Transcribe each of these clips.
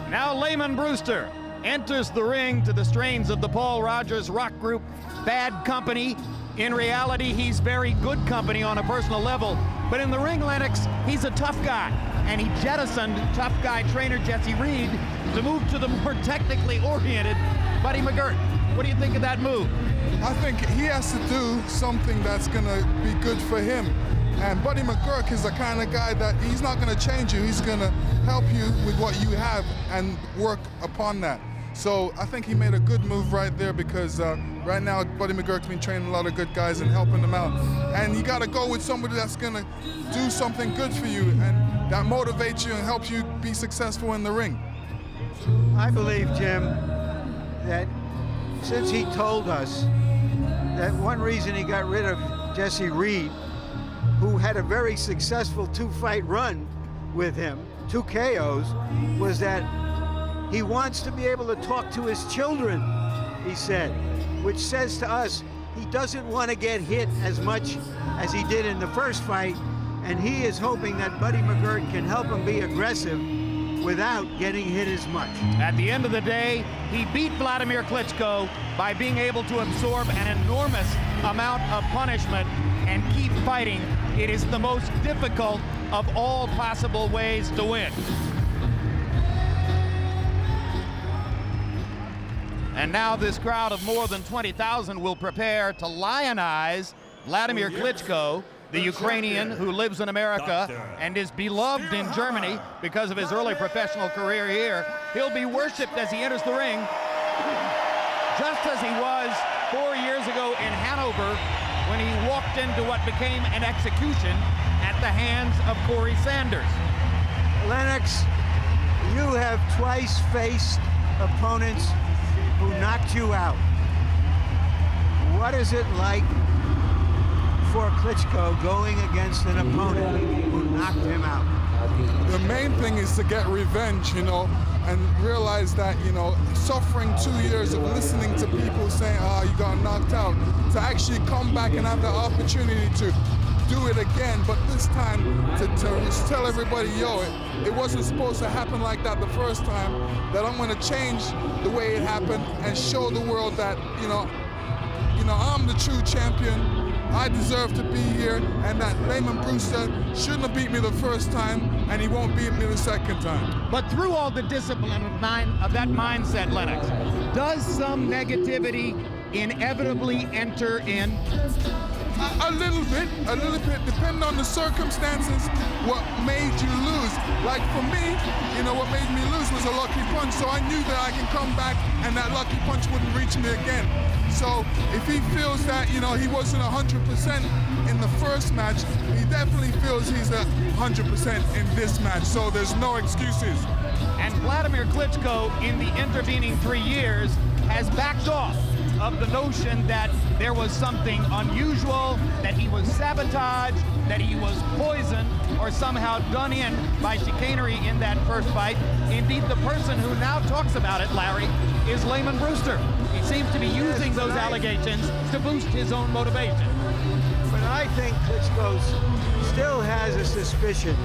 Now Lamon Brewster enters the ring to the strains of the Paul Rogers rock group Bad Company. In reality, he's very good company on a personal level, but in the ring, Lennox, he's a tough guy, and he jettisoned tough guy trainer Jesse Reed to move to the more technically oriented Buddy McGirt. What do you think of that move? I think he has to do something that's gonna be good for him. And Buddy McGirt is the kind of guy that he's not gonna change you, he's gonna help you with what you have and work upon that. So I think he made a good move right there, because right now Buddy McGirt's been training a lot of good guys and helping them out. And you gotta go with somebody that's gonna do something good for you and that motivates you and helps you be successful in the ring. I believe, Jim, that since he told us that one reason he got rid of Jesse Reed, who had a very successful 2-fight run with him, 2 KOs, was that he wants to be able to talk to his children, he said, which says to us he doesn't want to get hit as much as he did in the first fight, and he is hoping that Buddy McGirt can help him be aggressive without getting hit as much. At the end of the day, he beat Wladimir Klitschko by being able to absorb an enormous amount of punishment and keep fighting. It is the most difficult of all possible ways to win. And now this crowd of more than 20,000 will prepare to lionize Wladimir Klitschko, the Ukrainian who lives in America and is beloved in Germany because of his early professional career here. He'll be worshipped as he enters the ring, just as he was 4 years ago in Hanover when he walked into what became an execution at the hands of Corey Sanders. Lennox, you have twice faced opponents who knocked you out. What is it like for Klitschko going against an opponent who knocked him out? The main thing is to get revenge, you know, and realize that, you know, suffering 2 years of listening to people saying, oh, you got knocked out, to actually come back and have the opportunity to do it again, but this time to just tell everybody, yo, it wasn't supposed to happen like that the first time, that I'm gonna change the way it happened and show the world that, you know, I'm the true champion, I deserve to be here, and that Lamon Brewster shouldn't have beat me the first time, and he won't beat me the second time. But through all the discipline of that mindset, Lennox, does some negativity inevitably enter in? A little bit, depending on the circumstances, what made you lose. Like for me, you know, what made me lose was a lucky punch, so I knew that I can come back and that lucky punch wouldn't reach me again. So if he feels that, you know, he wasn't 100% in the first match, he definitely feels he's 100% in this match, so there's no excuses. And Wladimir Klitschko, in the intervening 3 years, has backed off of the notion that there was something unusual, that he was sabotaged, that he was poisoned, or somehow done in by chicanery in that first fight. Indeed, the person who now talks about it, Larry, is Lamon Brewster. He seems to be using those allegations to boost his own motivation. But I think Klitschko still has a suspicion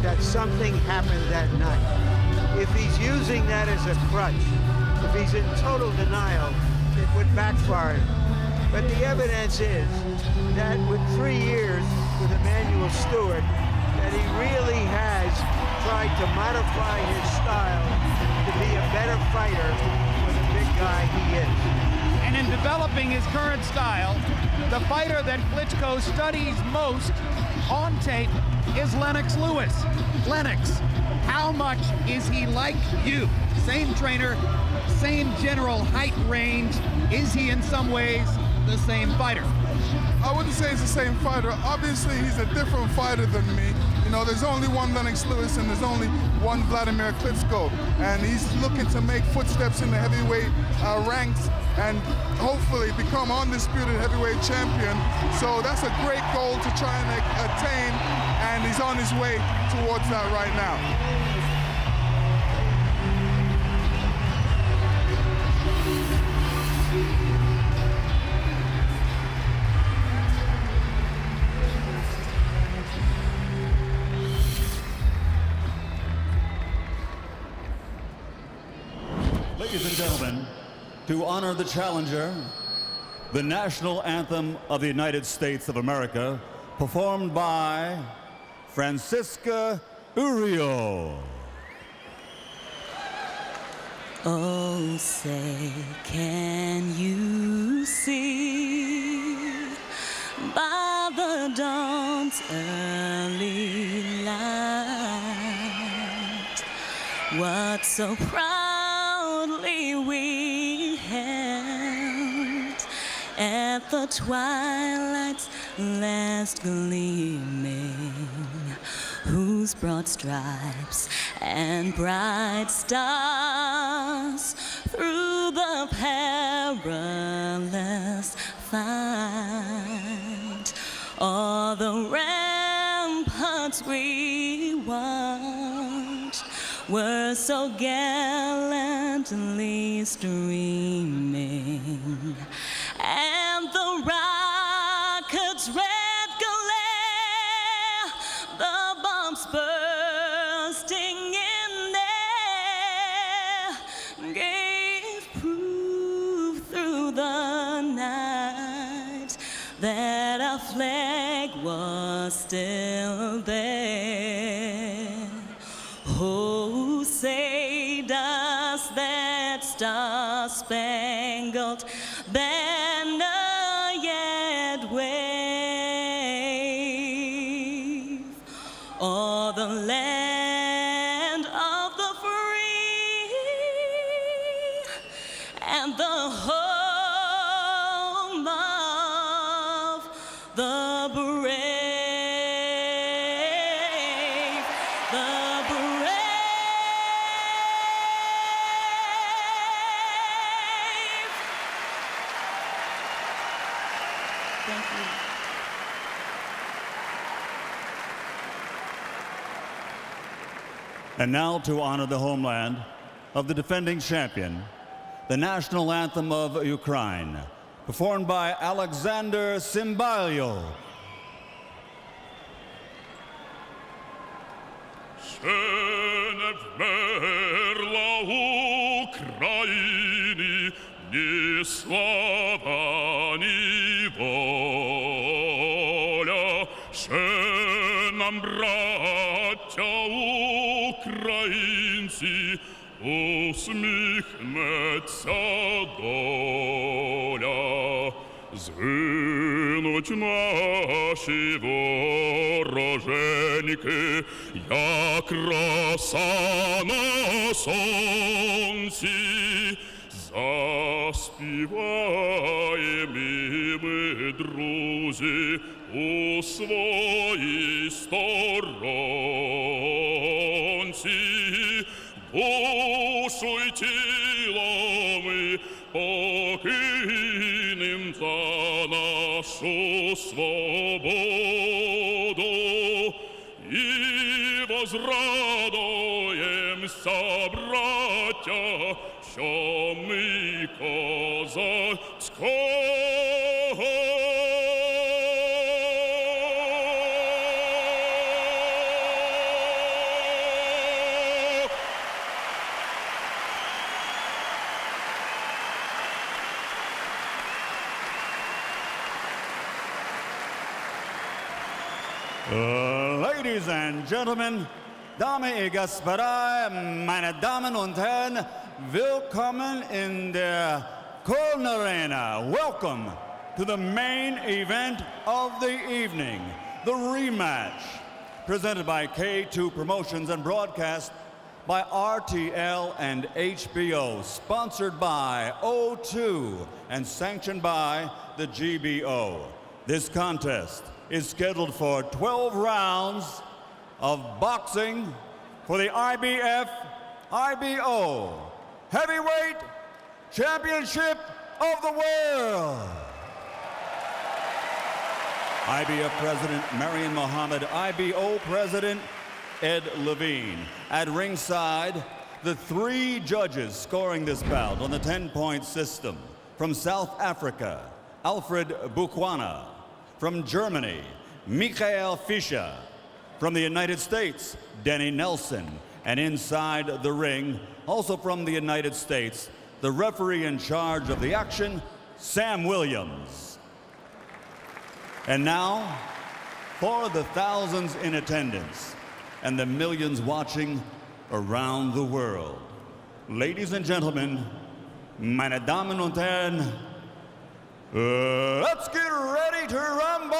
that something happened that night. If he's using that as a crutch, if he's in total denial, it would backfire. But the evidence is that with 3 years with Emanuel Stewart, that he really has tried to modify his style to be a better fighter for the big guy he is. And in developing his current style, the fighter that Klitschko studies most on tape is Lennox Lewis. Lennox, how much is he like you? Same trainer, same general height range. Is he in some ways the same fighter? I wouldn't say he's the same fighter. Obviously, he's a different fighter than me. You know, there's only one Lennox Lewis and there's only one Wladimir Klitschko. And he's looking to make footsteps in the heavyweight ranks and hopefully become undisputed heavyweight champion. So that's a great goal to try and attain, and he's on his way towards that right now. Ladies and gentlemen, to honor the challenger, the national anthem of the United States of America, performed by Francisca Uriel. Oh, say, can you see by the dawn's early light what so proudly we held at the twilight's last gleaming, whose broad stripes and bright stars through the perilous fight all the ramparts we watched were so gallantly streaming, and the rockets' red glare, the bombs bursting in air, gave proof through the night that our flag was still there. Oh, say does that star-spangled banner yet wave o'er the land of the free and the home of the brave, the brave. Thank you. And now, to honor the homeland of the defending champion, the national anthem of Ukraine, performed by Alexander Cymbalyo. Ще не вмерла Україні ні слава, ні воля. Ще нам, браття українці, усміхнеться доля. Згинуть наші вороженьки, як роса на сонці. Заспіваєм і ми, друзі, у своїй сторонці. Душу й тіло ми покинем за нашу свободу і возрадуємся, браття, що ми козацького. Ladies and gentlemen, Damen und Господа, meine Damen und Herren, willkommen in der Kolnarena. Welcome to the main event of the evening, the rematch, presented by K2 Promotions and broadcast by RTL and HBO, sponsored by O2 and sanctioned by the GBO. This contest is scheduled for 12 rounds of boxing for the IBF IBO Heavyweight Championship of the World. IBF President Marion Mohammed, IBO President Ed Levine. At ringside, the three judges scoring this bout on the 10-point system. From South Africa, Alfred Bukwana. From Germany, Michael Fischer. From the United States, Denny Nelson. And inside the ring, also from the United States, the referee in charge of the action, Sam Williams. And now, for the thousands in attendance and the millions watching around the world, ladies and gentlemen, meine Damen und Herren, let's get ready to rumble!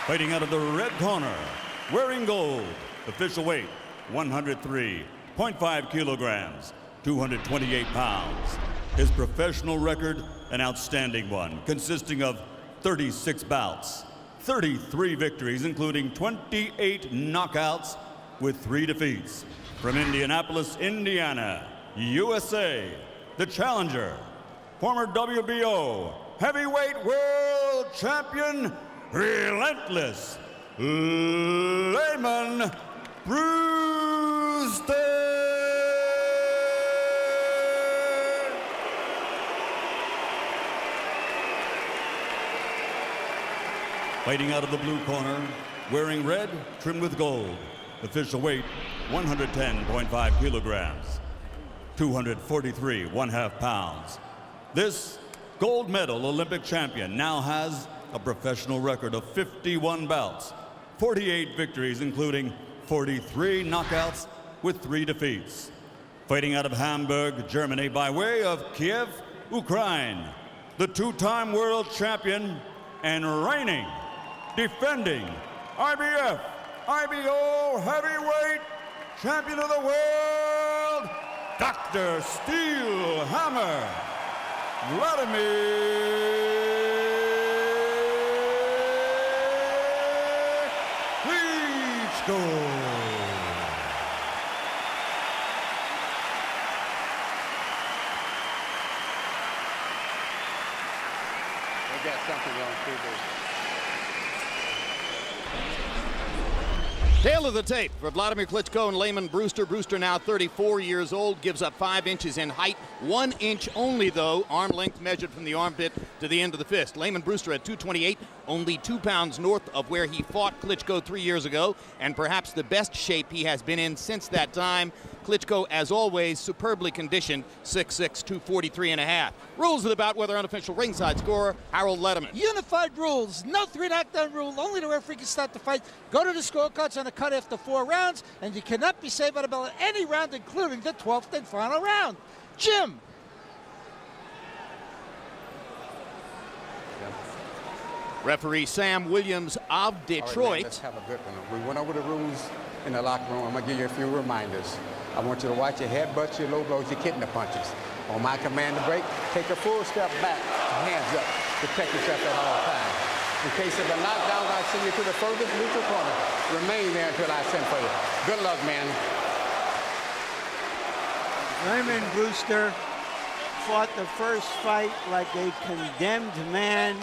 Fighting out of the red corner, wearing gold, official weight 103.5 kilograms, 228 pounds. His professional record, an outstanding one, consisting of 36 bouts, 33 victories, including 28 knockouts with 3 defeats. From Indianapolis, Indiana, USA, the challenger, former WBO heavyweight world champion, relentless Lamon Brewster. Fighting out of the blue corner, wearing red, trimmed with gold. Official weight, 110.5 kilograms, 243 1/2 pounds. This gold medal Olympic champion now has a professional record of 51 bouts, 48 victories, including 43 knockouts with 3 defeats. Fighting out of Hamburg, Germany, by way of Kiev, Ukraine, the 2-time world champion and reigning, defending IBF, IBO heavyweight champion of the world, Dr. Steel Hammer, Wladimir Klitschko. We got something on TV. Tail of the tape for Wladimir Klitschko and Lamon Brewster. Brewster now 34 years old, gives up 5 inches in height, 1 inch only though, arm length measured from the armpit to the end of the fist. Lamon Brewster at 228, only 2 pounds north of where he fought Klitschko 3 years ago, and perhaps the best shape he has been in since that time. Klitschko, as always, superbly conditioned, 6'6", 243.5. Rules of the bout, whether unofficial ringside scorer, Harold Lederman. Unified rules, no 3 knockdown rule, only the referee can start the fight. Go to the scorecards on the cut after 4 rounds, and you cannot be saved by the bell at any round, including the 12th and final round. Jim. Referee Sam Williams of Detroit. All right, man, let's have a good one. We went over the rules in the locker room. I'm going to give you a few reminders. I want you to watch your headbutts, your low blows, your kidney punches. On my command to break, take a full step back, hands up. Protect yourself at all times. In case of a knockdown, I'll send you to the furthest neutral corner. Remain there until I send for you. Good luck, man. Lamon Brewster fought the first fight like a condemned man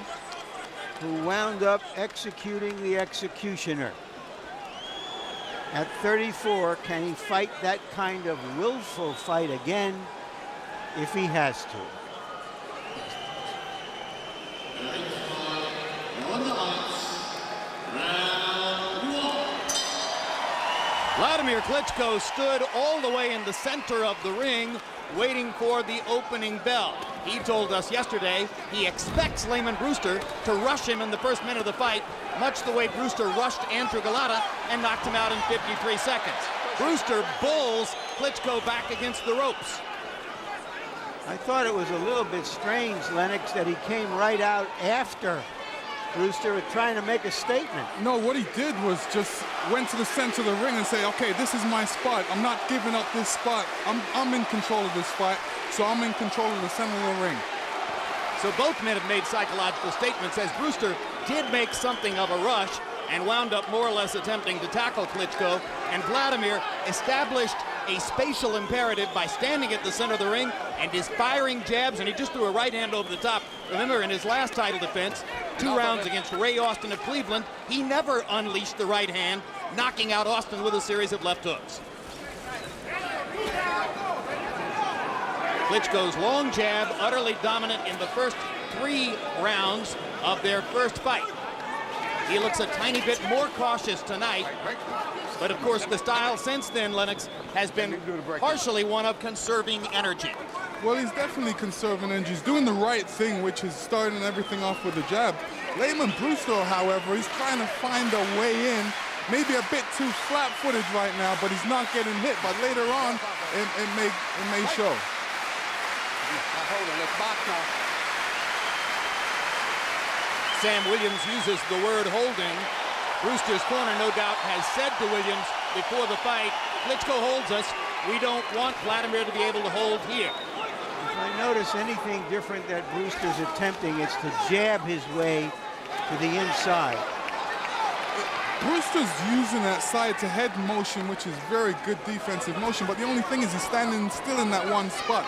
who wound up executing the executioner. At 34, can he fight that kind of willful fight again if he has to? Wladimir Klitschko stood all the way in the center of the ring, waiting for the opening bell. He told us yesterday he expects Lamon Brewster to rush him in the first minute of the fight, much the way Brewster rushed Andrew Galata and knocked him out in 53 seconds. Brewster bulls Klitschko back against the ropes. I thought it was a little bit strange, Lennox, that he came right out after Brewster trying to make a statement. No, what he did was just went to the center of the ring and say, okay, this is my spot. I'm not giving up this spot. I'm in control of this fight, so I'm in control of the center of the ring. So both men have made psychological statements, as Brewster did make something of a rush and wound up more or less attempting to tackle Klitschko, and Wladimir established a spatial imperative by standing at the center of the ring and is firing jabs, and he just threw a right hand over the top. Remember, in his last title defense, 2 rounds against Ray Austin of Cleveland, he never unleashed the right hand, knocking out Austin with a series of left hooks. Klitschko's long jab, utterly dominant in the first 3 rounds of their first fight. He looks a tiny bit more cautious tonight. But of course, the style since then, Lennox, has been partially one of conserving energy. Well, he's definitely conserving energy. He's doing the right thing, which is starting everything off with a jab. Lamon Brewster, however, he's trying to find a way in. Maybe a bit too flat-footed right now, but he's not getting hit. But later on, it may show. Hold on, let's box now. Sam Williams uses the word holding. Brewster's corner, no doubt, has said to Williams before the fight, Klitschko holds us. We don't want Wladimir to be able to hold here. If I notice anything different that Brewster's attempting, it's to jab his way to the inside. Brewster's using that side-to-head motion, which is very good defensive motion, but the only thing is he's standing still in that one spot,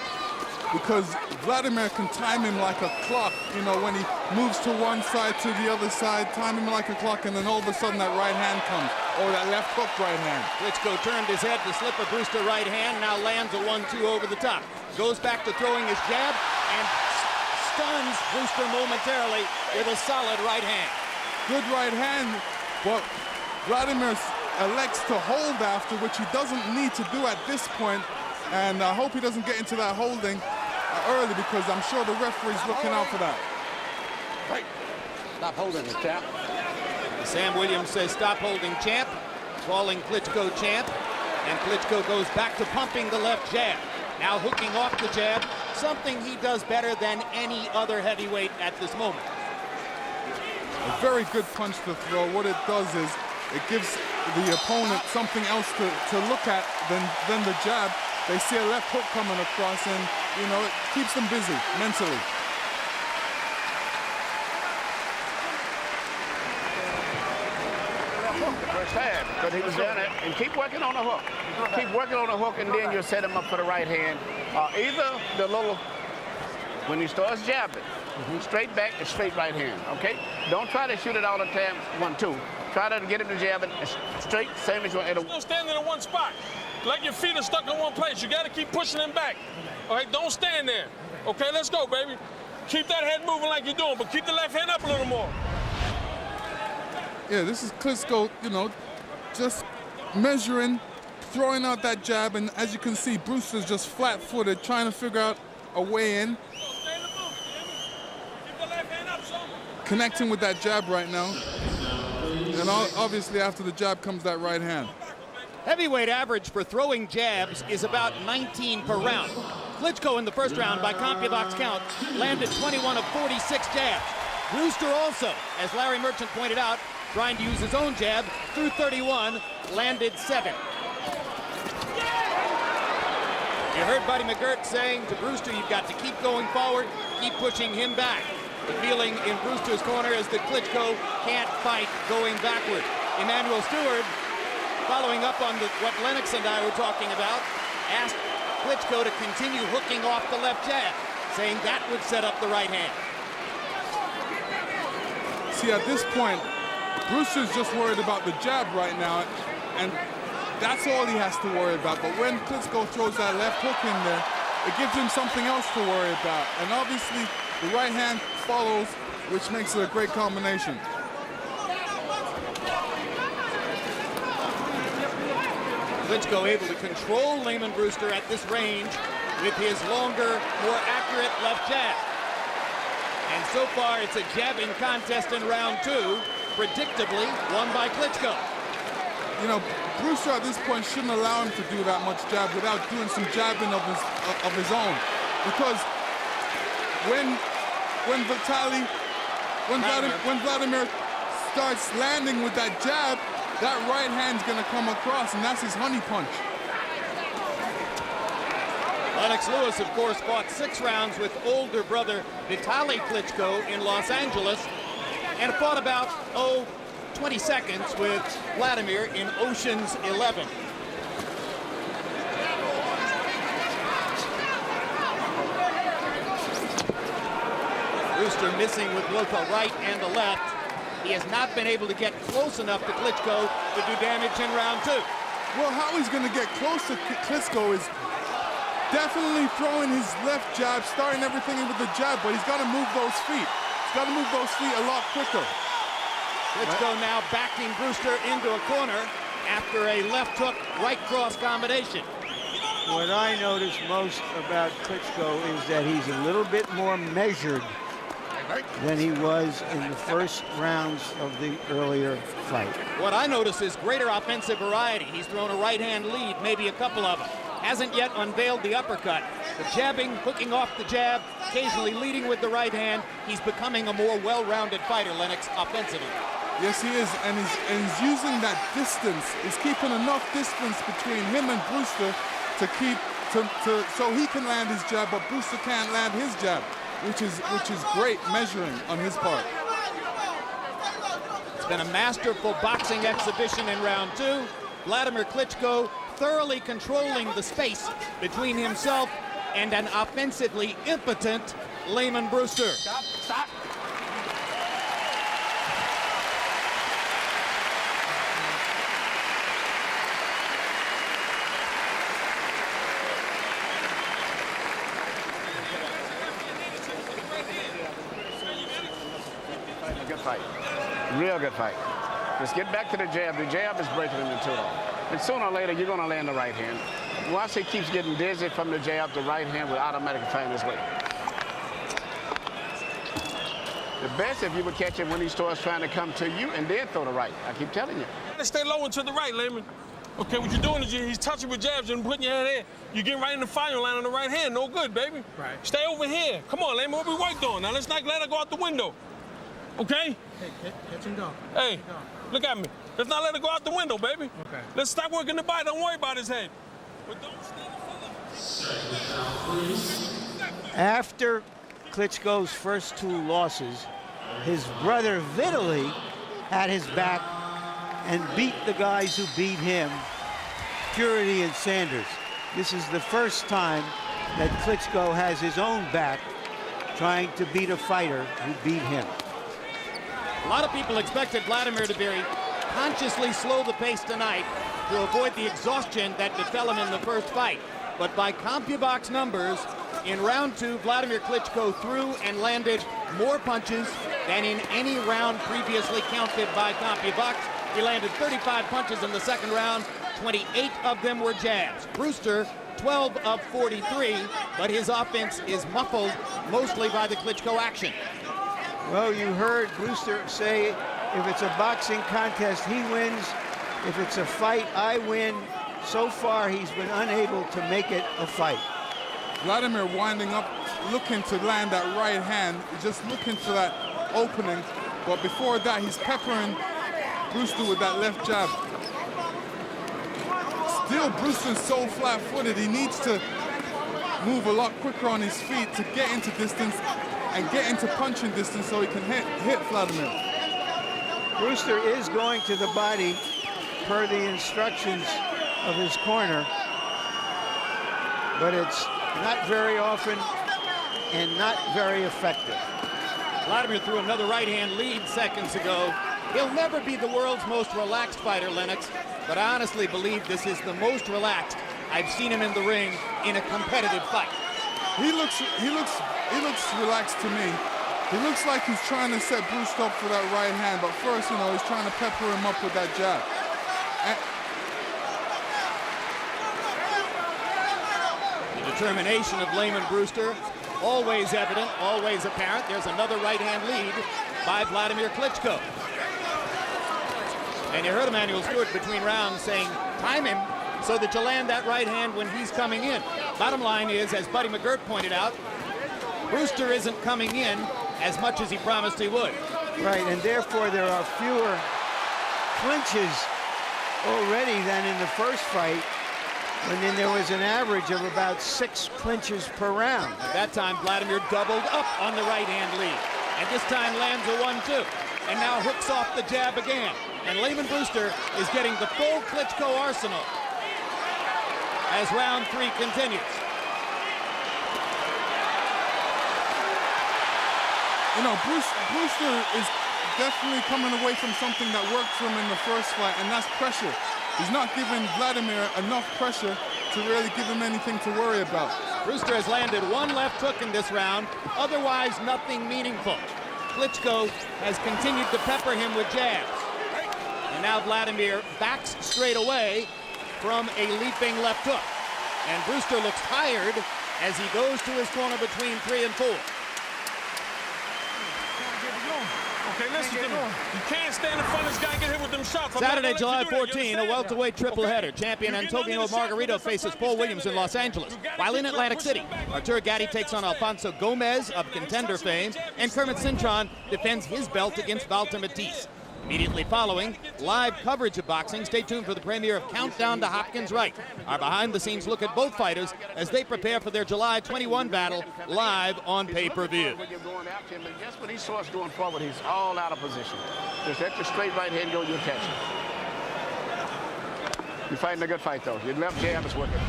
because Wladimir can time him like a clock, you know, when he moves to one side to the other side, time him like a clock, and then all of a sudden that right hand comes, or that left hook right hand. Klitschko turned his head to slip a Brewster right hand, now lands a 1-2 over the top. Goes back to throwing his jab and stuns Brewster momentarily with a solid right hand. Good right hand, but Wladimir elects to hold after, which he doesn't need to do at this point, and I hope he doesn't get into that holding early, because I'm sure the referee's looking out for that. Right. Stop holding it, champ. Sam Williams says stop holding, champ, calling Klitschko champ, and Klitschko goes back to pumping the left jab. Now hooking off the jab, something he does better than any other heavyweight at this moment. A very good punch to throw. What it does is it gives the opponent something else to look at than the jab. They see a left hook coming across, and, you know, it keeps them busy mentally. The first time, because he was down there, and keep working on the hook. Keep working on the hook, and then you'll set him up for the right hand. Either the little, when he starts jabbing, straight back and straight right hand, okay? Don't try to shoot it all the time, 1-2. Try to get him to jabbing straight, same as you want. Don't stand in one spot. Like your feet are stuck in one place. You got to keep pushing them back. All right, don't stand there. Okay, let's go, baby. Keep that head moving like you're doing, but keep the left hand up a little more. Yeah, this is Klitschko, you know, just measuring, throwing out that jab, and as you can see, Brewster's just flat-footed, trying to figure out a way in. Connecting with that jab right now. And obviously after the jab comes that right hand. Heavyweight average for throwing jabs is about 19 per round. Klitschko in the first round, by CompuBox count, landed 21 of 46 jabs. Brewster also, as Larry Merchant pointed out, trying to use his own jab, through 31, landed 7. You heard Buddy McGirt saying to Brewster, you've got to keep going forward, keep pushing him back. The feeling in Brewster's corner is that Klitschko can't fight going backward. Emmanuel Stewart, following up on what Lennox and I were talking about, asked Klitschko to continue hooking off the left jab, saying that would set up the right hand. See, at this point, Brewster's just worried about the jab right now, and that's all he has to worry about. But when Klitschko throws that left hook in there, it gives him something else to worry about. And obviously, the right hand follows, which makes it a great combination. Klitschko able to control Lamon Brewster at this range with his longer, more accurate left jab. And so far, it's a jabbing contest in round 2, predictably won by Klitschko. You know, Brewster at this point shouldn't allow him to do that much jab without doing some jabbing of his own, because when Wladimir starts landing with that jab, that right hand's gonna come across, and that's his honey punch. Lennox Lewis, of course, fought 6 rounds with older brother Vitaly Klitschko in Los Angeles, and fought about, 20 seconds with Wladimir in Ocean's 11. Brewster missing with both a right and a left. He has not been able to get close enough to Klitschko to do damage in round 2. Well, how he's gonna get close to Klitschko is definitely throwing his left jab, starting everything in with the jab, but he's gotta move those feet. He's gotta move those feet a lot quicker. Klitschko now backing Brewster into a corner after a left hook, right cross combination. What I notice most about Klitschko is that he's a little bit more measured than he was in the first rounds of the earlier fight. What I notice is greater offensive variety. He's thrown a right-hand lead, maybe a couple of them. Hasn't yet unveiled the uppercut. The jabbing, hooking off the jab, occasionally leading with the right hand. He's becoming a more well-rounded fighter, Lennox, offensively. Yes, he is, and he's using that distance. He's keeping enough distance between him and Brewster to keep so he can land his jab, but Brewster can't land his jab, which is great measuring on his part. It's been a masterful boxing exhibition in round two. Wladimir Klitschko thoroughly controlling the space between himself and an offensively impotent Lamon Brewster. Stop. Good fight. Real good fight. Just get back to the jab. The jab is breaking him in two. And sooner or later, you're going to land the right hand. Once he keeps getting dizzy from the jab, the right hand will automatically find his way. The best if you would catch him when he starts trying to come to you and then throw the right. I keep telling you. Stay low and to the right, Lamon. Okay, what you're doing is he's touching with jabs and putting your hand there. You get right in the fire line on the right hand. No good, baby. Right. Stay over here. Come on, Lamon. What we worked on? Now let's not let her go out the window. Okay? Hey, catch and go. Hey, look at me. Let's not let her go out the window, baby. Okay. Let's stop working the body. Don't worry about his head. But don't After Klitschko's first two losses, his brother Vitaly had his back and beat the guys who beat him, Purity and Sanders. This is the first time that Klitschko has his own back trying to beat a fighter who beat him. A lot of people expected Wladimir to very consciously slow the pace tonight to avoid the exhaustion that befell him in the first fight. But by CompuBox numbers, in round two, Wladimir Klitschko threw and landed more punches than in any round previously counted by CompuBox. He landed 35 punches in the second round, 28 of them were jabs. Brewster, 12 of 43, but his offense is muffled mostly by the Klitschko action. Well, you heard Brewster say, if it's a boxing contest, he wins. If it's a fight, I win. So far, he's been unable to make it a fight. Wladimir winding up, looking to land that right hand, just looking for that opening. But before that, he's peppering Brewster with that left jab. Still, Brewster's so flat-footed, he needs to move a lot quicker on his feet to get into distance and get into punching distance so he can hit Wladimir. Brewster is going to the body per the instructions of his corner, but it's not very often and not very effective. Wladimir threw another right-hand lead seconds ago. He'll never be the world's most relaxed fighter, Lennox, but I honestly believe this is the most relaxed I've seen him in the ring in a competitive fight. He looks relaxed to me. He looks like he's trying to set Brewster up for that right hand, but first, you know, he's trying to pepper him up with that jab. The determination of Lamon Brewster, always evident, always apparent. There's another right-hand lead by Wladimir Klitschko. And you heard Emanuel Stewart between rounds saying, time him so that you land that right hand when he's coming in. Bottom line is, as Buddy McGirt pointed out, Brewster isn't coming in as much as he promised he would. Right, and therefore there are fewer clinches already than in the first fight, when then there was an average of about 6 clinches per round. At that time, Wladimir doubled up on the right-hand lead, and this time lands a 1-2, and now hooks off the jab again. And Lamon Brewster is getting the full Klitschko arsenal as round 3 continues. You know, Brewster is definitely coming away from something that worked for him in the first fight, and that's pressure. He's not giving Wladimir enough pressure to really give him anything to worry about. Brewster has landed 1 left hook in this round, otherwise nothing meaningful. Klitschko has continued to pepper him with jabs. And now Wladimir backs straight away from a leaping left hook. And Brewster looks tired as he goes to his corner between 3 and 4. Okay, listen to me. You can't stand in front of this guy and get hit with them shots. Saturday, July 14, a welterweight tripleheader. Champion Antonio Margarito faces Paul Williams in Los Angeles. While in Atlantic City, Artur Gatti takes on Alfonso Gomez of Contender fame, and Kermit Cintron defends his belt against Walter Matisse. Immediately following, live coverage of boxing. Stay tuned for the premiere of Countdown to Hopkins Right. Our behind-the-scenes look at both fighters as they prepare for their July 21 battle live on pay-per-view. When you're going after him, and just when he starts going forward, he's all out of position. Just let your straight right hand go, you'll catch him. You're fighting a good fight, though. Your left jab is working.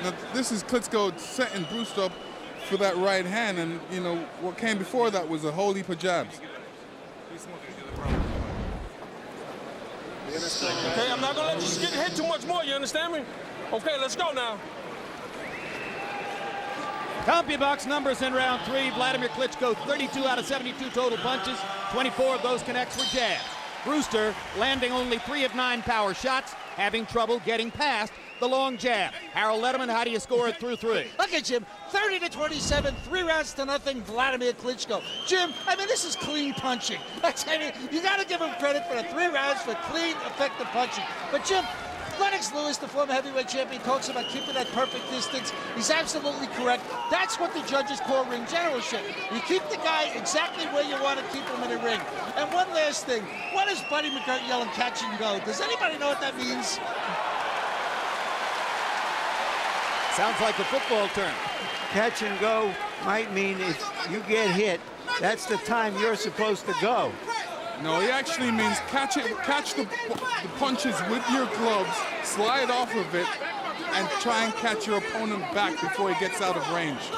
Now, this is Klitschko setting Brewster up for that right hand, and, you know, what came before that was a whole heap of jabs. Okay, I'm not gonna let you get hit too much more, you understand me? Okay, let's go now. CompuBox numbers in round 3. Wladimir Klitschko, 32 out of 72 total punches. 24 of those connects were jabs. Brewster landing only 3 of 9 power shots, having trouble getting past the long jab. Harold Letterman, how do you score it through 3? Okay, Jim, 30-27, 3 rounds to nothing, Wladimir Klitschko. Jim, I mean, this is clean punching. I mean, you got to give him credit for the 3 rounds for clean, effective punching. But, Jim, Lennox Lewis, the former heavyweight champion, talks about keeping that perfect distance. He's absolutely correct. That's what the judges call ring generalship. You keep the guy exactly where you want to keep him in the ring. And one last thing, what does Buddy McGirt yelling catch and go? Does anybody know what that means? Sounds like a football term. Catch and go might mean if you get hit, that's the time you're supposed to go. No, he actually means catch the punches with your gloves, slide off of it, and try and catch your opponent back before he gets out of range.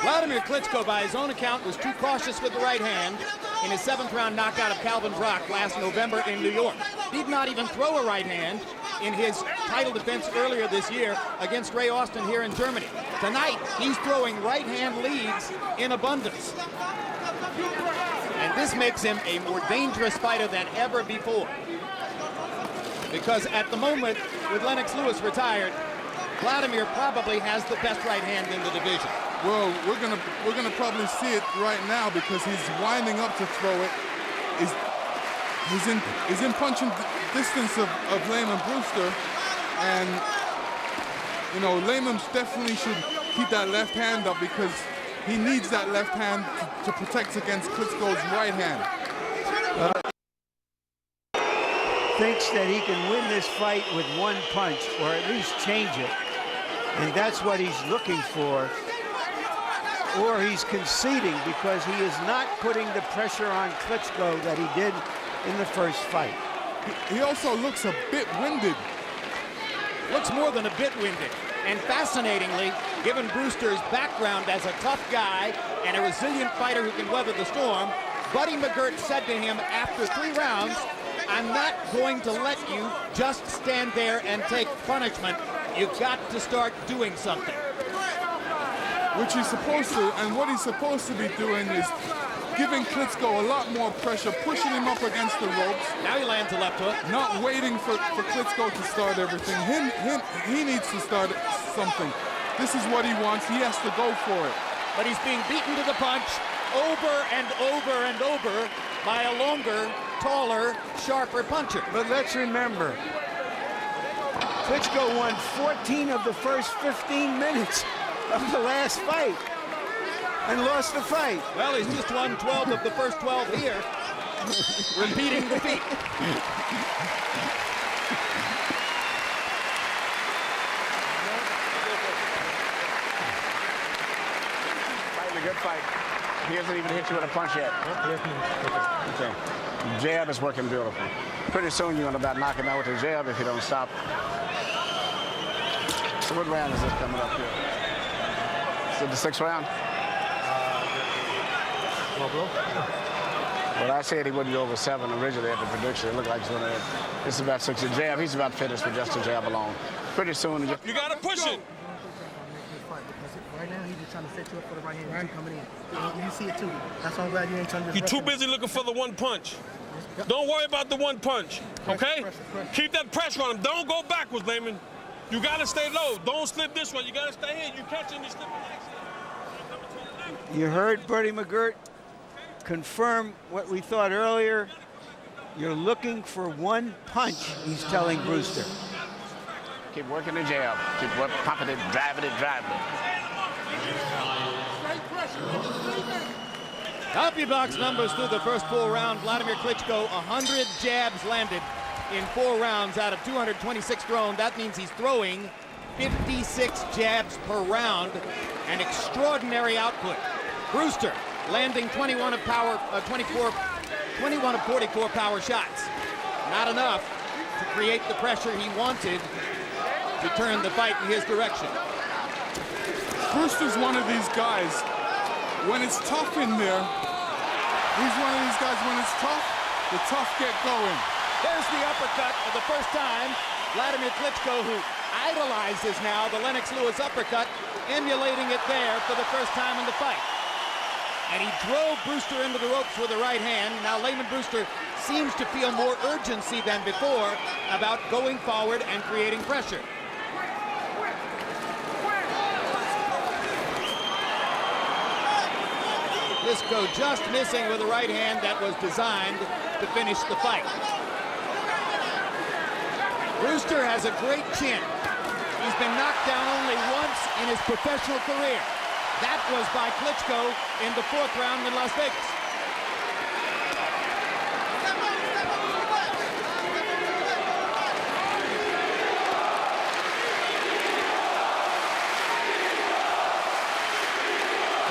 Wladimir Klitschko, by his own account, was too cautious with the right hand in his 7th round knockout of Calvin Brock last November in New York. He did not even throw a right hand in his title defense earlier this year against Ray Austin here in Germany. Tonight, he's throwing right hand leads in abundance. And this makes him a more dangerous fighter than ever before. Because at the moment, with Lennox Lewis retired, Wladimir probably has the best right hand in the division. Well, we're gonna probably see it right now because he's winding up to throw it. He's in punching distance of Lamon Brewster, and you know Lamon definitely should keep that left hand up because he needs that left hand to protect against Klitschko's right hand. Thinks that he can win this fight with 1 punch or at least change it, and that's what he's looking for. Or he's conceding because he is not putting the pressure on Klitschko that he did in the first fight. He also looks a bit winded. Looks more than a bit winded. And fascinatingly, given Brewster's background as a tough guy and a resilient fighter who can weather the storm, Buddy McGirt said to him after 3 rounds, "I'm not going to let you just stand there and take punishment. You've got to start doing something." Which he's supposed to, and what he's supposed to be doing is giving Klitschko a lot more pressure, pushing him up against the ropes. Now he lands a left hook. Not waiting for Klitschko to start everything. He needs to start something. This is what he wants. He has to go for it. But he's being beaten to the punch over and over and over by a longer, taller, sharper puncher. But let's remember, Klitschko won 14 of the first 15 minutes of the last fight and lost the fight. Well, he's just won 12 of the first 12 here, repeating defeat. Fighting a good fight. He hasn't even hit you with a punch yet. Okay. Jab is working beautiful. Pretty soon you're going to about knock him out with a jab if you don't stop. So what round is this coming up here? Is it the 6th round? Well, I said he wouldn't go over 7 originally at the prediction. It looked like he's going to. This is about 6. A jab. He's about finished with just a jab alone. Pretty soon. You got to push it. Right now, he's just trying to set you up for the right hand coming in. You see it too. That's why I'm glad you ain't trying to. You're too busy looking for the one punch. Don't worry about the one punch, okay? Pressure. Keep that pressure on him. Don't go backwards, Lamon. You gotta stay low. Don't slip this way. You gotta stay here. You catch him, you slip the next one. You heard Bertie McGirt confirm what we thought earlier. You're looking for one punch, he's telling Brewster. Keep working the jab. Keep pumping it, driving it, driving it. CompuBox numbers through the first 4 rounds. Wladimir Klitschko, 100 jabs landed in 4 rounds out of 226 thrown. That means he's throwing 56 jabs per round, an extraordinary output. Brewster landing 21 of 44 power shots. Not enough to create the pressure he wanted to turn the fight in his direction. Brewster's one of these guys, when it's tough in there, he's one of these guys, when it's tough, the tough get going. There's the uppercut for the first time. Wladimir Klitschko, who idolizes now the Lennox Lewis uppercut, emulating it there for the first time in the fight. And he drove Brewster into the ropes with the right hand. Now Lamon Brewster seems to feel more urgency than before about going forward and creating pressure. Klitschko just missing with a right hand that was designed to finish the fight. Brewster has a great chin. He's been knocked down only once in his professional career. That was by Klitschko in the 4th round in Las Vegas.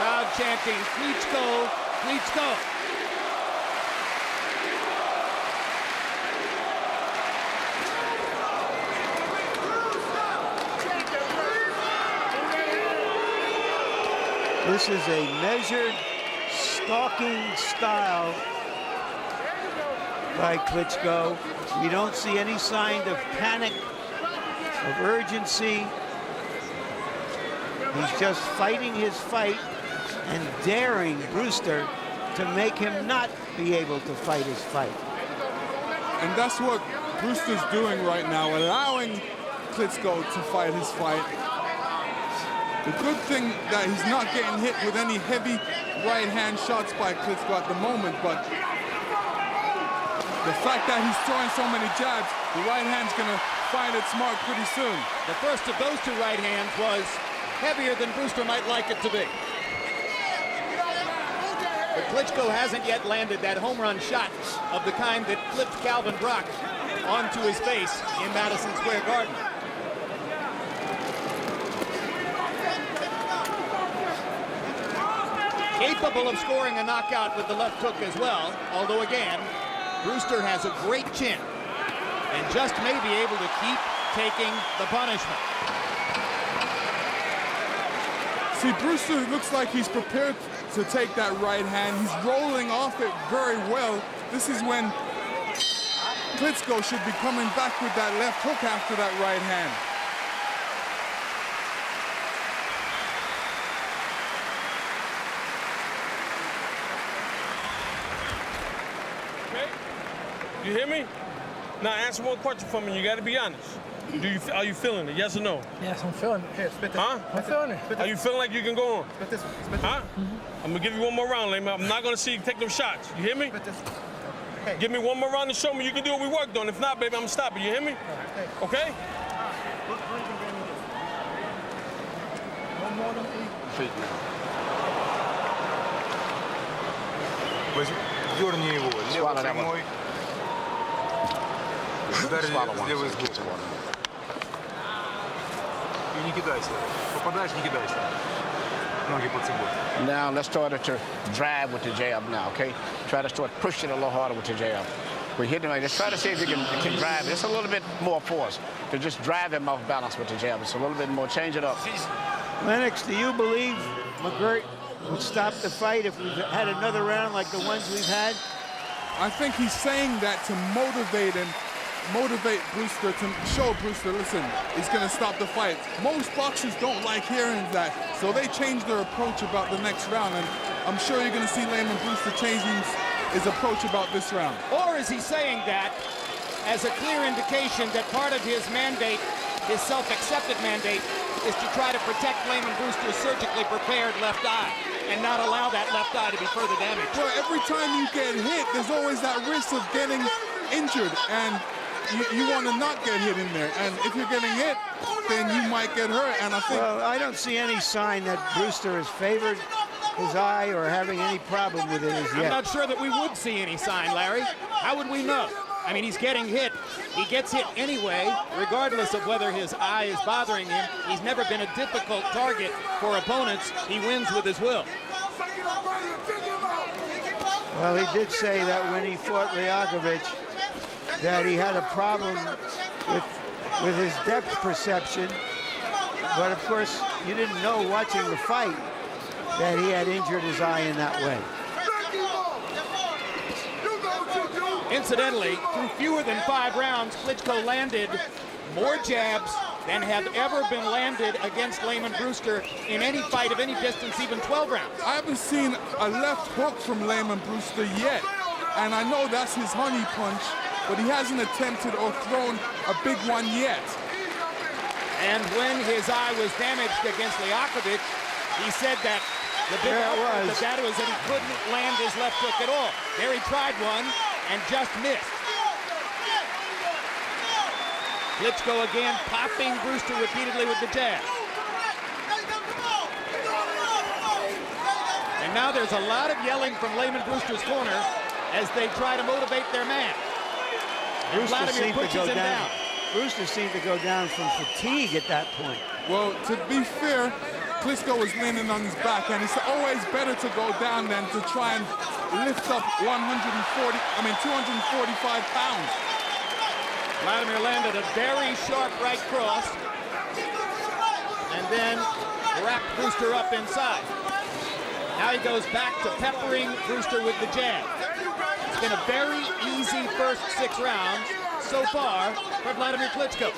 Crowd chanting, Klitschko, Klitschko. This is a measured, stalking style by Klitschko. We don't see any sign of panic, of urgency. He's just fighting his fight and daring Brewster to make him not be able to fight his fight. And that's what Brewster's doing right now, allowing Klitschko to fight his fight. The good thing that he's not getting hit with any heavy right hand shots by Klitschko at the moment, but the fact that he's throwing so many jabs, the right hand's gonna find its mark pretty soon. The first of those 2 right hands was heavier than Brewster might like it to be. But Klitschko hasn't yet landed that home run shot of the kind that flipped Calvin Brock onto his face in Madison Square Garden. Capable of scoring a knockout with the left hook as well, although again, Brewster has a great chin and just may be able to keep taking the punishment. See, Brewster looks like he's prepared to take that right hand. He's rolling off it very well. This is when Klitschko should be coming back with that left hook after that right hand. You hear me? Now answer one question for me. You got to be honest. Are you feeling it? Yes or no? Yes, I'm feeling it. Here, spit this. Huh? I'm feeling it. Are you feeling like you can go on? Spit this. Spit this. Huh? I'm gonna give you one more round, Lamon. I'm not gonna see you take them shots. You hear me? Spit this. Hey. Give me one more round to show me you can do what we worked on. If not, baby, I'm stopping. You hear me? Hey. Okay? One more than 3. Дерни его, левой прямой. Ударь левый сгиб. И не кидайся. Попадаешь, не кидайся. Ноги под собой. Now let's start to drive with the jab now, okay? Try to start pushing a little harder with the jab. We hit him like this. Try to see if you can drive. It's a little bit more force to just drive him off balance with the jab. It's a little bit more. Change it up. Lennox, do you believe McGirt would stop the fight if we've had another round like the ones we've had? I think he's saying that to motivate him motivate Brewster, to show Brewster, listen, he's going to stop the fight. Most boxers don't like hearing that, so they change their approach about the next round, and I'm sure you're going to see Lamon Brewster changing his approach about this round. Or is he saying that as a clear indication that part of his mandate, his self-accepted mandate, is to try to protect Lamon Brewster's surgically prepared left eye and not allow that left eye to be further damaged? Well, every time you get hit, there's always that risk of getting injured, and you want to not get hit in there. And if you're getting hit, then you might get hurt. And I think... Well, I don't see any sign that Brewster has favored his eye or having any problem with it as yet. I'm not sure that we would see any sign, Larry. How would we know? I mean, he's getting hit. He gets hit anyway, regardless of whether his eye is bothering him. He's never been a difficult target for opponents. He wins with his will. Well, he did say that when he fought Liakovic, that he had a problem with his depth perception. But of course, you didn't know watching the fight that he had injured his eye in that way. Incidentally, through fewer than 5 rounds, Klitschko landed more jabs than have ever been landed against Lamon Brewster in any fight of any distance, even 12 rounds. I haven't seen a left hook from Lamon Brewster yet, and I know that's his honey punch, but he hasn't attempted or thrown a big one yet. And when his eye was damaged against Liakovic, he said that the big was that he couldn't land his left hook at all. There he tried one and just missed. Klitschko again popping Brewster repeatedly with the jab. And now there's a lot of yelling from Lamon Brewster's corner as they try to motivate their man. And Wladimir pushes him down. Brewster seemed to go down from fatigue at that point. Well, to be fair, Klitschko was leaning on his back, and it's always better to go down than to try and lift up 245 pounds. Wladimir landed a very sharp right cross and then wrapped Brewster up inside. Now he goes back to peppering Brewster with the jab. It's been a very easy first 6 rounds so far for Wladimir Klitschko.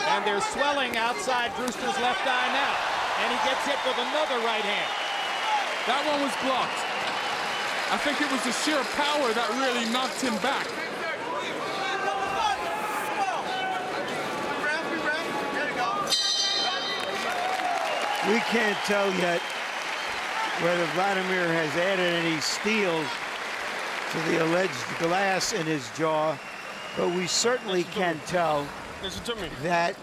And there's swelling outside Brewster's left eye now. And he gets hit with another right hand. That one was blocked. I think it was the sheer power that really knocked him back. We can't tell yet whether Wladimir has added any steel to the alleged glass in his jaw, but we certainly can tell that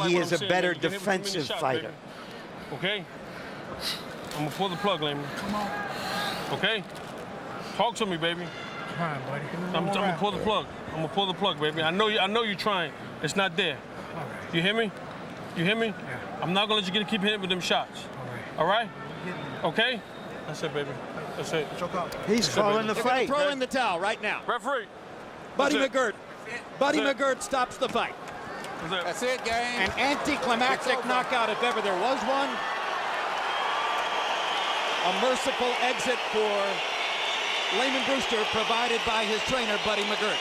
he is a better defensive fighter. Okay? I'm gonna pull the plug, Lamon. Come on. Okay? Talk to me, baby. Come on, buddy. I'm gonna pull the plug. I'm gonna pull the plug, baby. I know you're trying. It's not there. All right. You hear me? You hear me? Yeah. I'm not gonna let you keep hitting with them shots. All right. All right? Okay? That's it, baby. That's it. He's calling the fight. Throw in the towel right now. Referee. Buddy McGirt. Buddy McGirt stops the fight. That's it, gang. An anticlimactic knockout, if ever there was one. A merciful exit for Lamon Brewster, provided by his trainer, Buddy McGirt.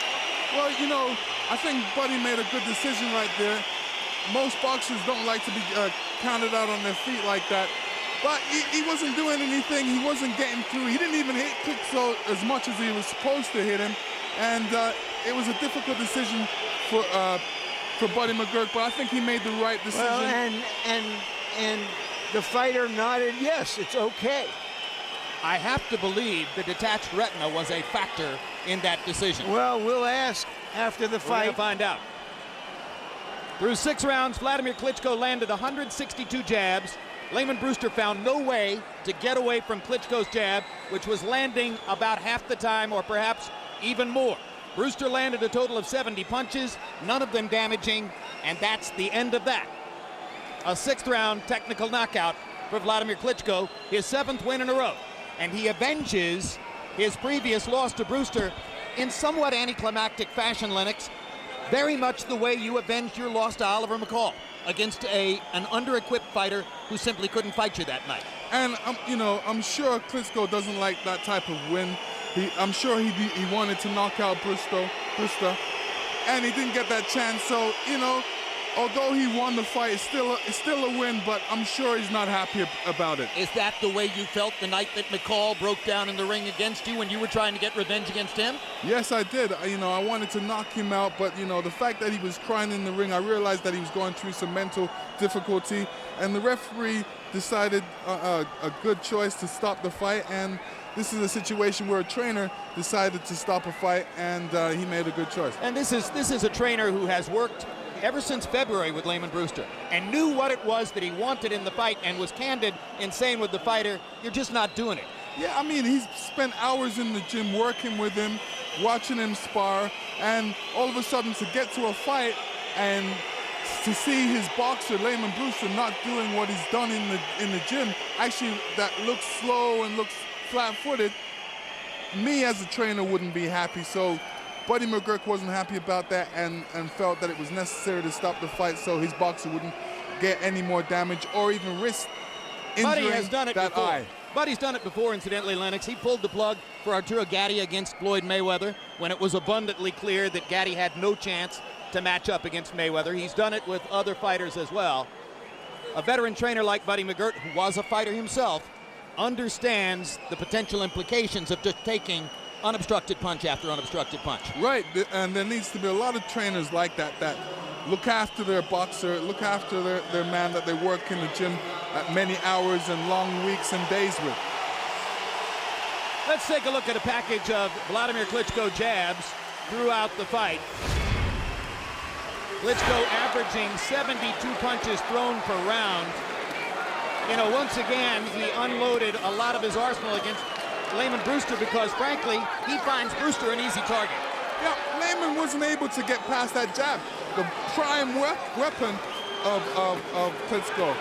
Well, you know, I think Buddy made a good decision right there. Most boxers don't like to be counted out on their feet like that. But he wasn't doing anything. He wasn't getting through. He didn't even hit Klitschko as much as he was supposed to hit him. And it was a difficult decision for Buddy McGirt, but I think he made the right decision. Well, and the fighter nodded, yes, it's okay. I have to believe the detached retina was a factor in that decision. Well, we'll ask after the We're fight. gonna find out. Through 6 rounds, Wladimir Klitschko landed 162 jabs. Lamon Brewster found no way to get away from Klitschko's jab, which was landing about half the time or perhaps even more. Brewster landed a total of 70 punches, none of them damaging, and that's the end of that. A 6th round technical knockout for Wladimir Klitschko, his 7th win in a row. And he avenges his previous loss to Brewster in somewhat anticlimactic fashion, Lennox. Very much the way you avenged your loss to Oliver McCall against an under-equipped fighter who simply couldn't fight you that night. And you know, I'm sure Klitschko doesn't like that type of win. I'm sure he wanted to knock out Brewster, and he didn't get that chance. So you know, although he won the fight, it's still a win. But I'm sure he's not happy about it. Is that the way you felt the night that McCall broke down in the ring against you when you were trying to get revenge against him? Yes, I did. You know, I wanted to knock him out, but you know, the fact that he was crying in the ring, I realized that he was going through some mental difficulty, and the referee decided a good choice to stop the fight. And this is a situation where a trainer decided to stop a fight, and he made a good choice. And this is a trainer who has worked ever since February with Lamon Brewster and knew what it was that he wanted in the fight and was candid in saying with the fighter, you're just not doing it. Yeah, I mean, he's spent hours in the gym working with him, watching him spar, and all of a sudden to get to a fight and to see his boxer, Lamon Brewster, not doing what he's done in the gym, actually that looks slow and looks flat-footed, me as a trainer wouldn't be happy. So Buddy McGirt wasn't happy about that and felt that it was necessary to stop the fight so his boxer wouldn't get any more damage or even risk injuring Buddy has done it that before. eye. Buddy's done it before, incidentally, Lennox. He pulled the plug for Arturo Gatti against Floyd Mayweather when it was abundantly clear that Gatti had no chance to match up against Mayweather. He's done it with other fighters as well. A veteran trainer like Buddy McGirt, who was a fighter himself, understands the potential implications of just taking unobstructed punch after unobstructed punch. Right, and there needs to be a lot of trainers like that look after their boxer, look after their man that they work in the gym at many hours and long weeks and days with. Let's take a look at a package of Wladimir Klitschko jabs throughout the fight. Klitschko averaging 72 punches thrown per round. You know, once again, he unloaded a lot of his arsenal against Lamon Brewster because, frankly, he finds Brewster an easy target. Yeah, Lamon wasn't able to get past that jab, the prime weapon of Klitschko.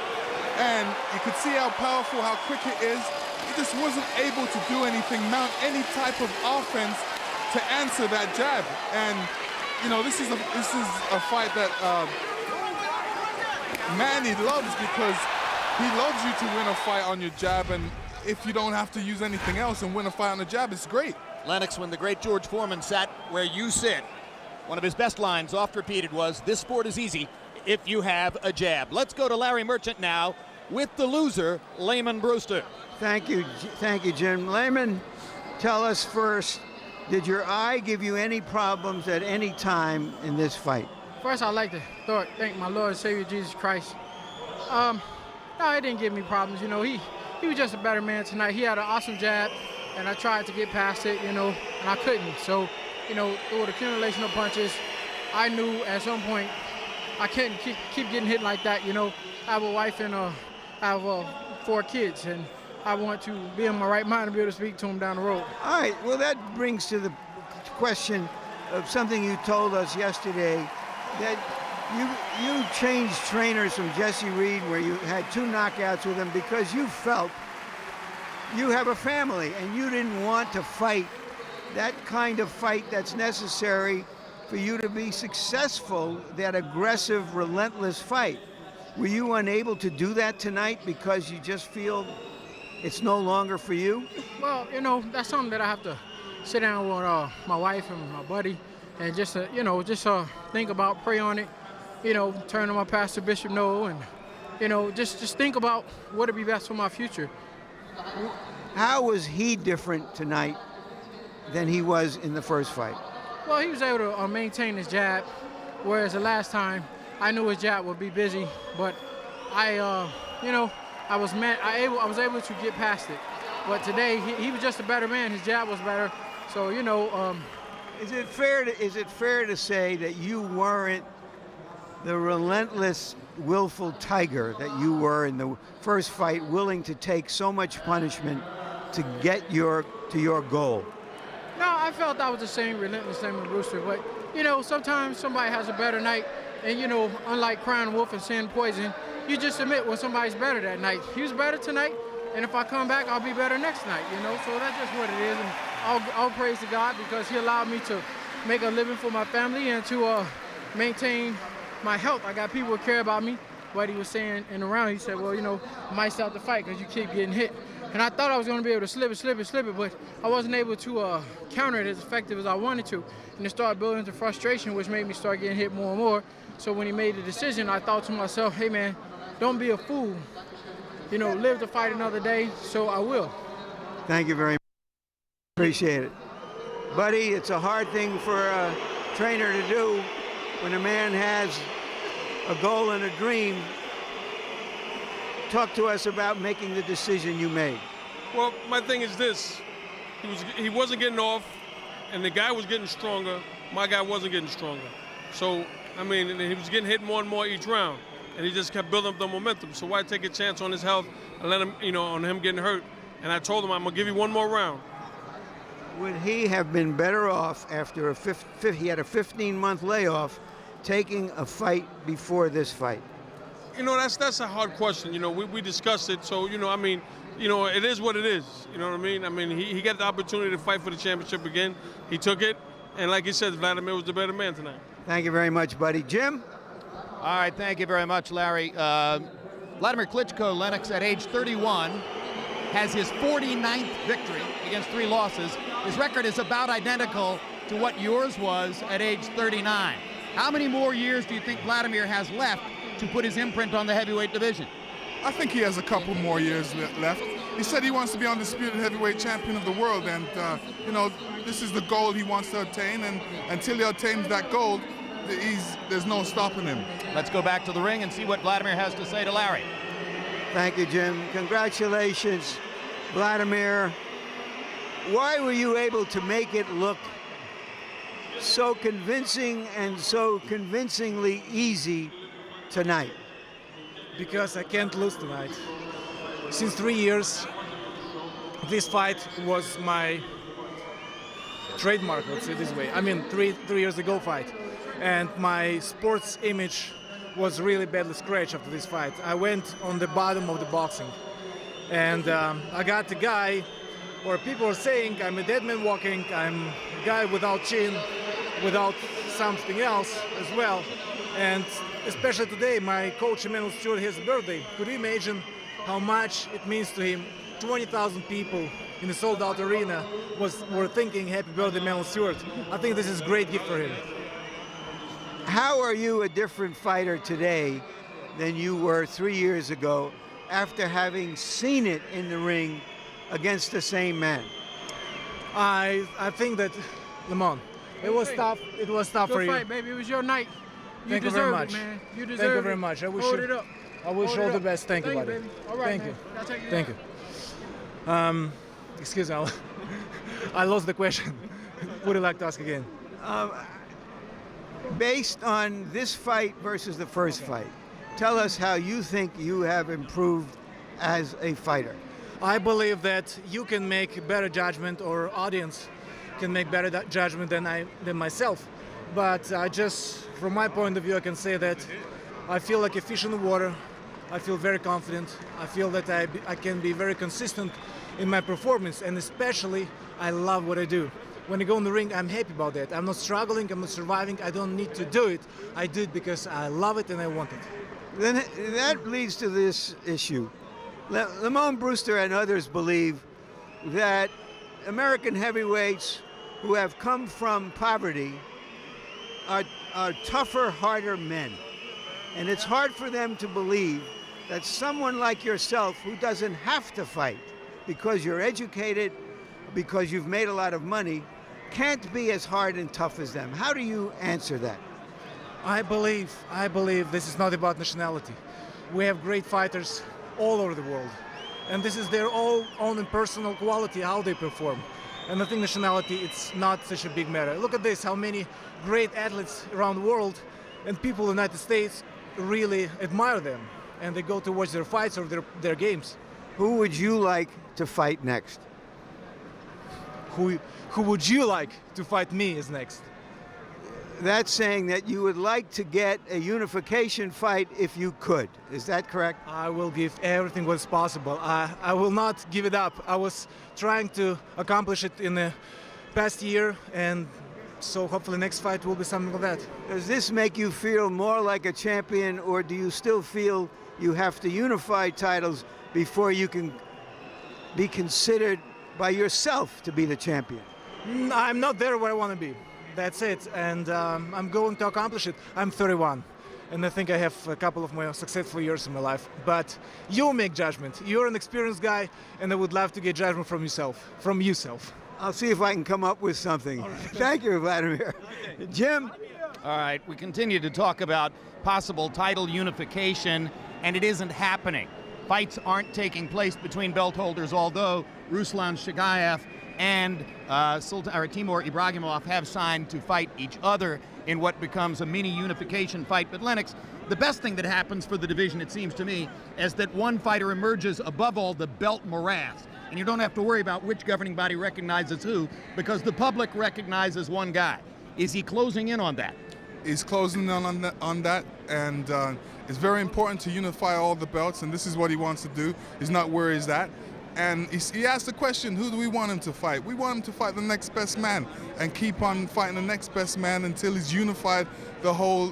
And you could see how powerful, how quick it is. He just wasn't able to do anything, mount any type of offense to answer that jab. And you know, this is a fight that Manny loves because he loves you to win a fight on your jab, and if you don't have to use anything else and win a fight on the jab, it's great. Lennox, when the great George Foreman sat where you sit, one of his best lines, oft repeated, was, this sport is easy if you have a jab. Let's go to Larry Merchant now with the loser, Lamon Brewster. Thank you, Jim. Lamon, tell us first, did your eye give you any problems at any time in this fight? First, I'd like to thank my Lord and Savior Jesus Christ. No, it didn't give me problems. You know, he was just a better man tonight. He had an awesome jab, and I tried to get past it, you know, and I couldn't. So, you know, through the accumulation of punches, I knew at some point I couldn't keep getting hit like that. You know, I have a wife and I have 4 kids, and I want to be in my right mind and be able to speak to them down the road. All right, well, that brings to the question of something you told us yesterday, that you changed trainers from Jesse Reed, where you had 2 knockouts with him, because you felt you have a family and you didn't want to fight that kind of fight that's necessary for you to be successful, that aggressive, relentless fight. Were you unable to do that tonight because you just feel it's no longer for you? Well, you know, that's something that I have to sit down with my wife and my buddy and just think about, pray on it, you know, turn to my pastor, Bishop Noel, and, you know, just think about what would be best for my future. How was he different tonight than he was in the first fight? Well, he was able to maintain his jab, whereas the last time I knew his jab would be busy, but I was able to get past it. But today, he was just a better man. His jab was better. So, you know. Is it fair to say that you weren't the relentless, willful tiger that you were in the first fight, willing to take so much punishment to get to your goal? No, I felt I was the same relentless Lamon Brewster. But, you know, sometimes somebody has a better night. And, you know, unlike crying wolf and saying poison, you just admit when somebody's better that night. He was better tonight, and if I come back, I'll be better next night, you know? So that's just what it is, and I'll praise to God because he allowed me to make a living for my family and to maintain my health. I got people who care about me, what he was saying in the round. He said, well, you know, I might stop the fight because you keep getting hit. And I thought I was going to be able to slip it, but I wasn't able to counter it as effective as I wanted to. And it started building to frustration, which made me start getting hit more and more. So when he made the decision, I thought to myself, hey, man, don't be a fool. You know, live to fight another day, so I will. Thank you very much. Appreciate it. Buddy, it's a hard thing for a trainer to do when a man has a goal and a dream. Talk to us about making the decision you made. Well, my thing is this. He wasn't getting off, and the guy was getting stronger. My guy wasn't getting stronger. So, I mean, he was getting hit more and more each round, and he just kept building up the momentum. So why take a chance on his health and let him, you know, on him getting hurt? And I told him, I'm going to give you one more round. Would he have been better off after he had a 15-month layoff, taking a fight before this fight? You know, that's a hard question. You know, we discussed it. So, you know, I mean, you know, it is what it is. You know what I mean? I mean, he got the opportunity to fight for the championship again. He took it. And like he said, Wladimir was the better man tonight. Thank you very much, buddy. Jim? All right, thank you very much, Larry. Wladimir Klitschko, Lennox, at age 31, has his 49th victory against 3 losses. His record is about identical to what yours was at age 39. How many more years do you think Wladimir has left to put his imprint on the heavyweight division? I think he has a couple more years left. He said he wants to be undisputed heavyweight champion of the world, and you know, this is the goal he wants to attain, and until he attains that goal, there's no stopping him. Let's go back to the ring and see what Wladimir has to say to Larry. Thank you, Jim. Congratulations, Wladimir. Why were you able to make it look so convincing and so convincingly easy tonight? Because I can't lose tonight. Since 3 years, this fight was my trademark, let's say this way. I mean, three years ago fight. And my sports image was really badly scratched after this fight. I went on the bottom of the boxing. And I got the guy where people are saying I'm a dead man walking, I'm a guy without chin, without something else as well. And especially today, my coach Emmanuel Stewart has a birthday. Could you imagine how much it means to him? 20,000 people in the sold-out arena were thinking happy birthday, Emmanuel Stewart. I think this is a great gift for him. How are you a different fighter today than you were 3 years ago after having seen it in the ring against the same man? I think that, Lamon, it was tough. It was tough for you. Good fight, baby. It was your night. Thank you very much. Man. You deserve Thank you very much. I wish Hold it up. I wish all the best. Thank you, buddy. Baby. All right, Thank man. I'll take you. you Thank you. Excuse me. I lost the question. Would you like to ask again? Based on this fight versus the first fight, tell us how you think you have improved as a fighter. I believe that you can make better judgment, or audience can make better judgment than myself. But from my point of view, I can say that I feel like a fish in the water. I feel very confident. I feel that I can be very consistent in my performance, and especially I love what I do. When I go in the ring, I'm happy about that. I'm not struggling, I'm not surviving, I don't need to do it. I do it because I love it and I want it. Then that leads to this issue. Lamon Brewster and others believe that American heavyweights who have come from poverty are tougher, harder men. And it's hard for them to believe that someone like yourself, who doesn't have to fight because you're educated, because you've made a lot of money, can't be as hard and tough as them. How do you answer that? I believe this is not about nationality. We have great fighters all over the world. And this is their own and personal quality, how they perform. And I think nationality, it's not such a big matter. Look at this, how many great athletes around the world and people in the United States really admire them. And they go to watch their fights or their games. Who would you like to fight next? Who would you like to fight me is next? That's saying that you would like to get a unification fight if you could. Is that correct? I will give everything what's possible. I will not give it up. I was trying to accomplish it in the past year, and So hopefully next fight will be something like that. Does this make you feel more like a champion, or do you still feel you have to unify titles before you can be considered by yourself to be the champion? I'm not there where I want to be. That's it. And I'm going to accomplish it. I'm 31. And I think I have a couple of more successful years in my life. But you make judgment. You're an experienced guy, and I would love to get judgment from yourself. I'll see if I can come up with something. Right. Thank you, Wladimir. Okay. Jim? All right, we continue to talk about possible title unification, and it isn't happening. Fights aren't taking place between belt holders, although Ruslan Shagayev and Timur Ibragimov have signed to fight each other in what becomes a mini unification fight. But Lennox, the best thing that happens for the division, it seems to me, is that one fighter emerges above all the belt morass. And you don't have to worry about which governing body recognizes who, because the public recognizes one guy. Is he closing in on that? He's closing in on that, and it's very important to unify all the belts, and this is what he wants to do. He's not where he's at. And he asked the question, who do we want him to fight? We want him to fight the next best man and keep on fighting the next best man until he's unified the whole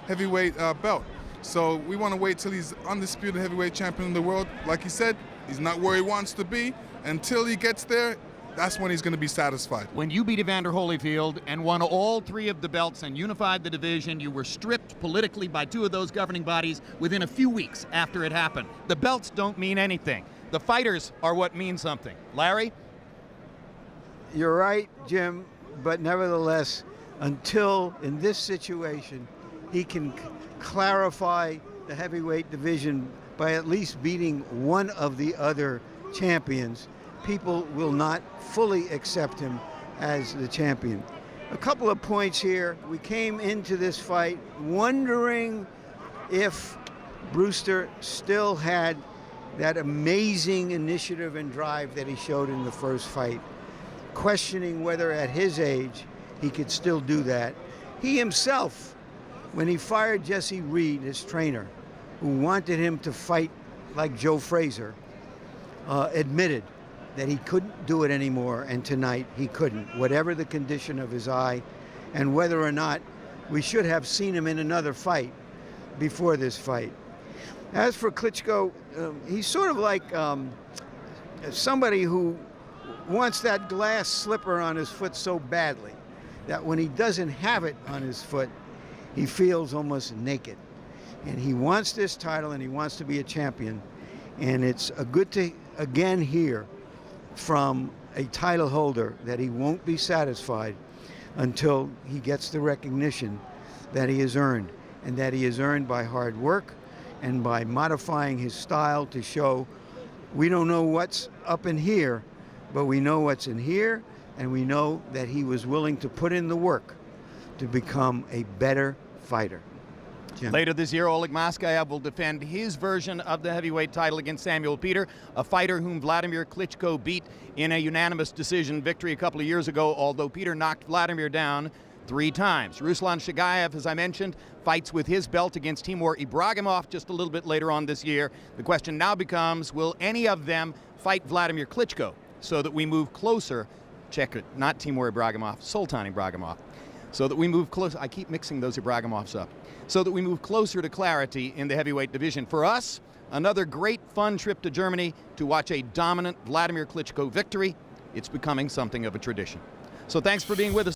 heavyweight belt. So we want to wait till he's undisputed heavyweight champion of the world. Like he said, he's not where he wants to be. Until he gets there, that's when he's going to be satisfied. When you beat Evander Holyfield and won all three of the belts and unified the division, you were stripped politically by two of those governing bodies within a few weeks after it happened. The belts don't mean anything. The fighters are what mean something. Larry? You're right, Jim, but nevertheless, until in this situation, he can clarify the heavyweight division by at least beating one of the other champions, people will not fully accept him as the champion. A couple of points here. We came into this fight wondering if Brewster still had that amazing initiative and drive that he showed in the first fight, questioning whether at his age he could still do that. He himself, when he fired Jesse Reed, his trainer, who wanted him to fight like Joe Frazier, admitted that he couldn't do it anymore, and tonight he couldn't, whatever the condition of his eye, and whether or not we should have seen him in another fight before this fight. As for Klitschko, he's sort of like somebody who wants that glass slipper on his foot so badly that when he doesn't have it on his foot, he feels almost naked. And he wants this title, and he wants to be a champion. And it's a good to again hear from a title holder that he won't be satisfied until he gets the recognition that he has earned, and that he has earned by hard work and by modifying his style to show we don't know what's up in here, but we know what's in here, and we know that he was willing to put in the work to become a better fighter. Jim. Later this year, Oleg Maskayev will defend his version of the heavyweight title against Samuel Peter, a fighter whom Wladimir Klitschko beat in a unanimous decision victory a couple of years ago, although Peter knocked Wladimir down 3 times. Ruslan Shagayev, as I mentioned, fights with his belt against Timur Ibragimov just a little bit later on this year. The question now becomes, will any of them fight Wladimir Klitschko so that we move closer, check it, not Timur Ibragimov, Sultan Ibragimov, so that we move closer, I keep mixing those Ibragimovs up, so that we move closer to clarity in the heavyweight division. For us, another great fun trip to Germany to watch a dominant Wladimir Klitschko victory. It's becoming something of a tradition. So thanks for being with us.